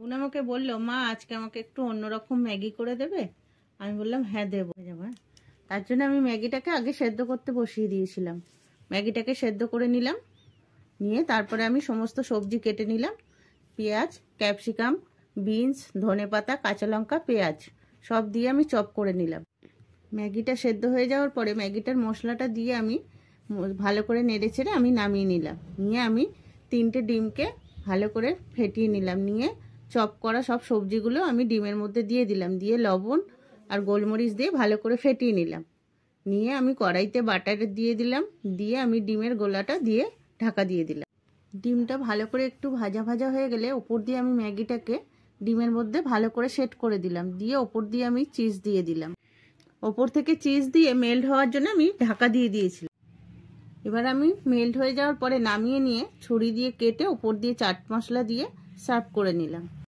উনি আমাকে বললো, মা আজকে আমাকে একটু অন্যরকম ম্যাগি করে দেবে? আমি বললাম হ্যাঁ দেবো। তার জন্য আমি ম্যাগিটাকে আগে সেদ্ধ করতে বসিয়ে দিয়েছিলাম। ম্যাগিটাকে সেদ্ধ করে নিলাম, নিয়ে তারপরে আমি সমস্ত সবজি কেটে নিলাম। পেঁয়াজ, ক্যাপসিকাম, বিনস, ধনেপাতা, কাঁচা লঙ্কা, পেঁয়াজ সব দিয়ে আমি চপ করে নিলাম। ম্যাগিটা সেদ্ধ হয়ে যাওয়ার পরে ম্যাগিটার মশলাটা দিয়ে আমি ভালো করে নেড়ে চেড়ে আমি নামিয়ে নিলাম। নিয়ে আমি 3টে ডিমকে ভালো করে ফেটিয়ে নিলাম। নিয়ে চপ করা সব সবজিগুলো আমি ডিমের মধ্যে দিয়ে দিলাম। দিয়ে লবণ আর গোলমরিচ দিয়ে ভালো করে ফেটিয়ে নিলাম। নিয়ে আমি কড়াইতে বাটার দিয়ে দিলাম। দিয়ে আমি ডিমের গোলাটা দিয়ে ঢাকা দিয়ে দিলাম। ডিমটা ভালো করে একটু ভাজা ভাজা হয়ে গেলে ওপর দিয়ে আমি ম্যাগিটাকে ডিমের মধ্যে ভালো করে সেট করে দিলাম। দিয়ে ওপর দিয়ে আমি চিজ দিয়ে দিলাম। ওপর থেকে চিজ দিয়ে মেল্ট হওয়ার জন্য আমি ঢাকা দিয়ে দিয়েছিলাম। এবার আমি মেল্ট হয়ে যাওয়ার পরে নামিয়ে নিয়ে ছুরি দিয়ে কেটে ওপর দিয়ে চাট মশলা দিয়ে সার্ভ করে নিলাম।